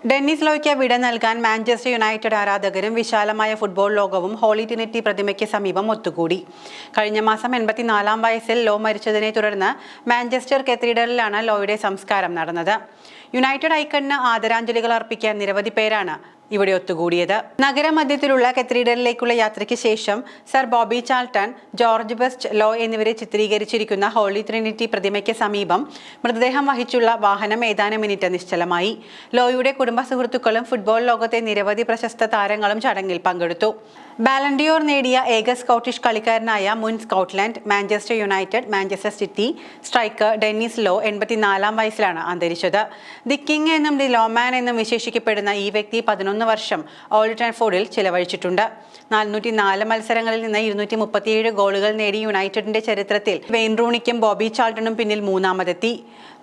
Dennis ലോയ്ക്ക് വിട നൽകാൻ Manchester United ആരാധകരും വിശാലമായ ഫുട്ബോൾ ലോകവും ഹോളി ട്രിനിറ്റി പ്രതിമയ്ക്ക് സമീപം ഒത്തുകൂടി. കഴിഞ്ഞ മാസം 84-ാം വയസ്സിൽ ലോ മരിച്ചതിനെ തുടർന്ന് മാഞ്ചസ്റ്റർ കത്തീഡ്രലിലാണ് ലോയുടെ സംസ്കാരം നടന്നത്. യുണൈറ്റഡ് ഐക്കണിന് ആദരാഞ്ജലികൾ അർപ്പിക്കാൻ നിരവധി പേരാണ് ഇവിടെ ഒത്തുകൂടിയത്. നഗരമധ്യത്തിലുള്ള കത്തീഡ്രലിലേക്കുള്ള യാത്രയ്ക്ക് ശേഷം sir Bobby Charlton, George Best, Law എന്നിവരെ ചിത്രീകരിച്ചിരിക്കുന്ന ഹോളി ട്രിനിറ്റി പ്രതിമയ്ക്ക് സമീപം മൃതദേഹം വഹിച്ചുള്ള വാഹനം ഏതാനും മിനിറ്റ് നിശ്ചലമായി. ലോയുടെ കുടുംബ സുഹൃത്തുക്കളും ഫുട്ബോൾ ലോകത്തെ നിരവധി പ്രശസ്ത താരങ്ങളും ചടങ്ങിൽ പങ്കെടുത്തു. ബാലൻഡിയോർ നേടിയ ഏക സ്കോട്ടിഷ് കളിക്കാരനായ മുൻ Scotland, Manchester United, Manchester City striker Dennis Law 84-ാം വയസ്സിലാണ് അന്തരിച്ചത്. ദി കിങ് എന്നും ദി ലോമാൻ എന്നും വിശേഷിക്കപ്പെടുന്ന ഈ വ്യക്തി 11 വർഷം ഓൾഡ് ട്രാഫോർഡിൽ ചിലവഴിച്ചിട്ടുണ്ട്. 404 മത്സരങ്ങളിൽ നിന്ന് 237 ഗോളുകൾ നേടി യുണൈറ്റഡിന്റെ ചരിത്രത്തിൽ വെയിൻ റൂണിക്കും ബോബി ചാൾട്ടണും പിന്നിൽ മൂന്നാമതെത്തി.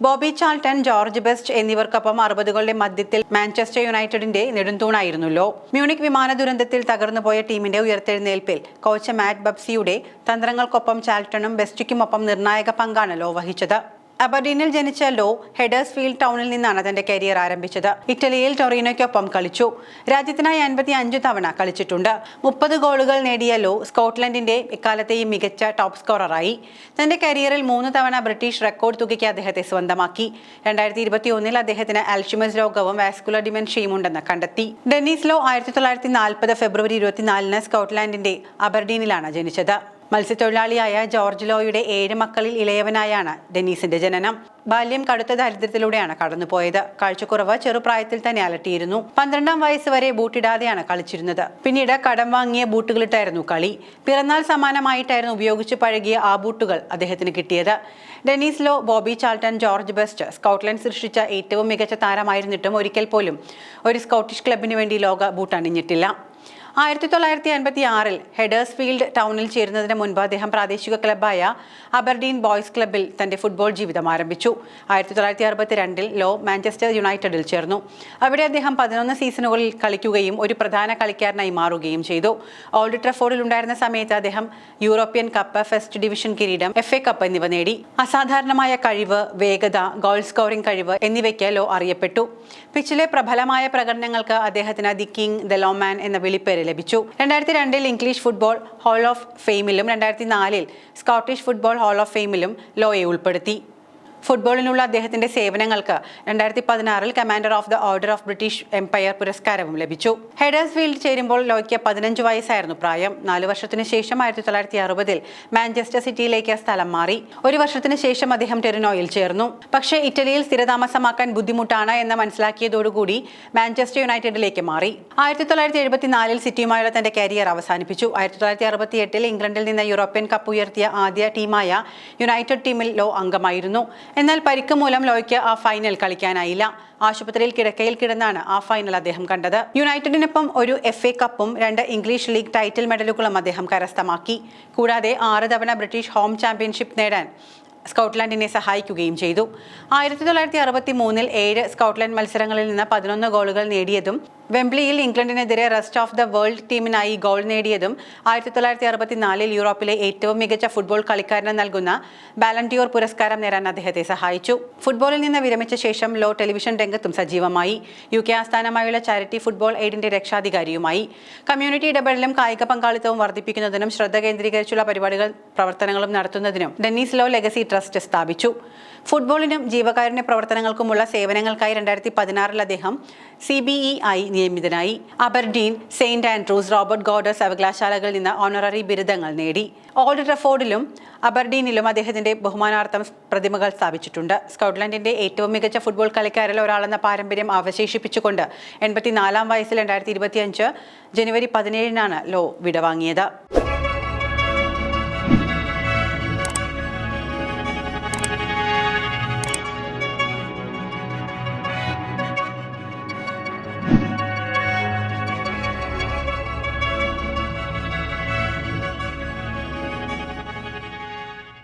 ബോബി ചാൾട്ടൺ, ജോർജ് ബെസ്റ്റ് എന്നിവർക്കൊപ്പം 60കളുടെ മധ്യത്തിൽ മാഞ്ചസ്റ്റർ യുണൈറ്റഡിന്റെ നെടുന്തൂണായിരുന്നു ലോ. മ്യൂണിക് വിമാന ദുരന്തത്തിൽ തകർന്നുപോയ ടീമിന്റെ ഉയർത്തെഴുന്നേൽപ്പിൽ കോച്ച് മാറ്റ് ബബ്സിയുടെ തന്ത്രങ്ങൾക്കൊപ്പം ചാൾട്ടണും ബെസ്റ്റിക്കുമൊപ്പം നിർണായക പങ്കാണ് ലോ വഹിച്ചത്. അബർഡീനിൽ ജനിച്ച ലോ ഹെഡേഴ്സ്ഫീൽഡ് ടൗണിൽ നിന്നാണ് തന്റെ കരിയർ ആരംഭിച്ചത്. ഇറ്റലിയിൽ ടൊറീനോയ്ക്കൊപ്പം കളിച്ചു. രാജ്യത്തിനായി 55 തവണ കളിച്ചിട്ടുണ്ട്. 30 ഗോളുകൾ നേടിയ ലോ സ്കോട്ട്ലൻഡിന്റെ എക്കാലത്തെയും മികച്ച ടോപ്പ് സ്കോററായി. തന്റെ കരിയറിൽ 3 തവണ ബ്രിട്ടീഷ് റെക്കോർഡ് തുകയ്ക്ക് അദ്ദേഹത്തെ സ്വന്തമാക്കി. 2021 അദ്ദേഹത്തിന് അൽഷിമേഴ്സ് രോഗവും വാസ്കുലർ ഡിമെൻഷ്യയും ഉണ്ടെന്ന് കണ്ടെത്തി. ഡെന്നിസ് ലോ 1940 ഫെബ്രുവരി 24-ന് സ്കോട്ട്ലൻഡിന്റെ അബർഡീനിലാണ് ജനിച്ചത്. മത്സ്യത്തൊഴിലാളിയായ ജോർജ് ലോയുടെ 7 മക്കളിൽ ഇളയവനായാണ് ഡെന്നീസിന്റെ ജനനം. ബാല്യം കടുത്ത ദാരിദ്ര്യത്തിലൂടെയാണ് കടന്നുപോയത്. കാഴ്ചക്കുറവ് ചെറുപ്രായത്തിൽ തന്നെ അലട്ടിയിരുന്നു. 12-ാം വയസ്സ് വരെ ബൂട്ടിടാതെയാണ് കളിച്ചിരുന്നത്. പിന്നീട് കടം വാങ്ങിയ ബൂട്ടുകളിട്ടായിരുന്നു കളി. പിറന്നാൾ സമ്മാനമായിട്ടായിരുന്നു ഉപയോഗിച്ച് പഴകിയ ആ ബൂട്ടുകൾ അദ്ദേഹത്തിന് കിട്ടിയത്. Dennis Law, Bobby Charlton, George Best Scotland സൃഷ്ടിച്ച ഏറ്റവും മികച്ച താരമായിരുന്നിട്ടും ഒരിക്കൽ പോലും ഒരു സ്കോട്ടിഷ് ക്ലബിന് വേണ്ടി ലോക ബൂട്ട് അണിഞ്ഞിട്ടില്ല. 1956-ൽ ഹെഡേഴ്സ്ഫീൽഡ് ടൗണിൽ ചേരുന്നതിന് മുൻപ് അദ്ദേഹം പ്രാദേശിക ക്ലബ്ബായ അബർഡീൻ ബോയ്സ് ക്ലബ്ബിൽ തന്റെ ഫുട്ബോൾ ജീവിതം ആരംഭിച്ചു. 1962-ൽ ലോ മാഞ്ചസ്റ്റർ യുണൈറ്റഡിൽ ചേർന്നു. അവിടെ അദ്ദേഹം 11 സീസണുകളിൽ കളിക്കുകയും ഒരു പ്രധാന കളിക്കാരനായി മാറുകയും ചെയ്തു. ഓൾഡ് ട്രാഫോർഡിൽ ഉണ്ടായിരുന്ന സമയത്ത് അദ്ദേഹം യൂറോപ്യൻ കപ്പ്, ഫസ്റ്റ് ഡിവിഷൻ കിരീടം, FA കപ്പ് എന്നിവ നേടി. അസാധാരണമായ കഴിവ്, വേഗത, ഗോൾ സ്കോറിംഗ് കഴിവ് എന്നിവയ്ക്ക് ലോ അറിയപ്പെട്ടു. പിച്ചിലെ പ്രബലമായ പ്രകടനങ്ങൾക്ക് അദ്ദേഹത്തിന് ദി കിങ്, ദി ലോമാൻ എന്ന വിളിപ്പേര് ലഭിച്ചു. 2002-ൽ ഇംഗ്ലീഷ് ഫുട്ബോൾ ഹാൾ ഓഫ് ഫെയിമിലും 2004-ൽ സ്കോട്ടിഷ് ഫുട്ബോൾ ഹാൾ ഓഫ് ഫെയിമിലും ലോയെ ഉൾപ്പെടുത്തി. ഫുട്ബോളിനുള്ള അദ്ദേഹത്തിന്റെ സേവനങ്ങൾക്ക് 2016-ൽ commander of the order of British empire പുരസ്കാരവും ലഭിച്ചു. ഹെഡേഴ്സ്ഫീൽഡ് ചേരുമ്പോൾ ലോയ്ക്ക് 15 വയസ്സായിരുന്നു പ്രായം. 4 വർഷത്തിനു ശേഷം 1960-ൽ മാഞ്ചസ്റ്റർ സിറ്റിയിലേക്ക് സ്ഥലം മാറി. 1 വർഷത്തിനു ശേഷം അദ്ദേഹം ടൊറീനോയിൽ ചേർന്നു. പക്ഷേ ഇറ്റലിയിൽ സ്ഥിരതാമസമാക്കാൻ ബുദ്ധിമുട്ടാണ് എന്ന് മനസ്സിലാക്കിയതോടുകൂടി മാഞ്ചസ്റ്റർ യുണൈറ്റഡിലേക്ക് മാറി. 1974-ൽ സിറ്റിയുമായുള്ള തന്റെ കരിയർ അവസാനിപ്പിച്ചു. 1968-ൽ ഇംഗ്ലണ്ടിൽ നിന്ന് യൂറോപ്യൻ കപ്പ് ഉയർത്തിയ ആദ്യ ടീമായ യുണൈറ്റഡ് ടീമിൽ ലോ അംഗമായിരുന്നു. എന്നാൽ പരിക്ക് മൂലം ലോയ്ക്ക് ആ ഫൈനൽ കളിക്കാനായില്ല. ആശുപത്രിയിൽ കിടക്കയിൽ കിടന്നാണ് ആ ഫൈനൽ അദ്ദേഹം കണ്ടത്. യുണൈറ്റഡിനൊപ്പം ഒരു FA കപ്പും 2 ഇംഗ്ലീഷ് ലീഗ് ടൈറ്റിൽ മെഡലുകളും അദ്ദേഹം കരസ്ഥമാക്കി. കൂടാതെ 6 തവണ ബ്രിട്ടീഷ് ഹോം ചാമ്പ്യൻഷിപ്പ് നേടാൻ സ്കോട്ട്ലൻഡിനെ സഹായിക്കുകയും ചെയ്തു. 1963-ൽ 7 സ്കോട്ട്ലൻഡ് മത്സരങ്ങളിൽ നിന്ന് 11 ഗോളുകൾ നേടിയതും വെംബ്ലിയിൽ ഇംഗ്ലണ്ടിനെതിരെ റെസ്റ്റ് ഓഫ് ദ വേൾഡ് ടീമിനായി ഗോൾ നേടിയതും 1964-ൽ യൂറോപ്പിലെ ഏറ്റവും മികച്ച ഫുട്ബോൾ കളിക്കാരന് നൽകുന്ന ബാലൻഡിയോർ പുരസ്കാരം നേടാൻ അദ്ദേഹത്തെ സഹായിച്ചു. ഫുട്ബോളിൽ നിന്ന് വിരമിച്ച ശേഷം ലോ ടെലിവിഷൻ രംഗത്തും സജീവമായി. UK ആസ്ഥാനമായുള്ള ചാരിറ്റി ഫുട്ബോൾ എയ്ഡിന്റെ രക്ഷാധികാരിയുമായി. കമ്മ്യൂണിറ്റി ഇടപെടലും കായിക പങ്കാളിത്തവും വർദ്ധിപ്പിക്കുന്നതിനും ശ്രദ്ധ കേന്ദ്രീകരിച്ചുള്ള പ്രവർത്തനങ്ങളും നടത്തുന്നതിനും ഡെന്നിസ് ലോ ലെഗസി ട്രസ്റ്റ് സ്ഥാപിച്ചു. ഫുട്ബോളിനും ജീവകാരുണ്യ പ്രവർത്തനങ്ങൾക്കുമുള്ള സേവനങ്ങൾക്കായി 2016-ൽ അദ്ദേഹം CBE നിയമിതനായി. Aberdeen, Saint Andrews, Robert Gordon സർവകലാശാലകളിൽ നിന്ന് ഓണററി ബിരുദങ്ങൾ നേടി. ഓൾഡ് ട്രാഫോർഡിലും അബർഡീനിലും അദ്ദേഹത്തിന്റെ ബഹുമാനാർത്ഥം പ്രതിമകൾ സ്ഥാപിച്ചിട്ടുണ്ട്. സ്കോട്ട്ലൻഡിന്റെ ഏറ്റവും മികച്ച ഫുട്ബോൾ കളിക്കാരിൽ ഒരാളെന്ന പാരമ്പര്യം അവശേഷിപ്പിച്ചുകൊണ്ട് 84-ാം വയസ്സിൽ 2025 ജനുവരി 17-നാണ് ലോ വിടവാങ്ങിയത്.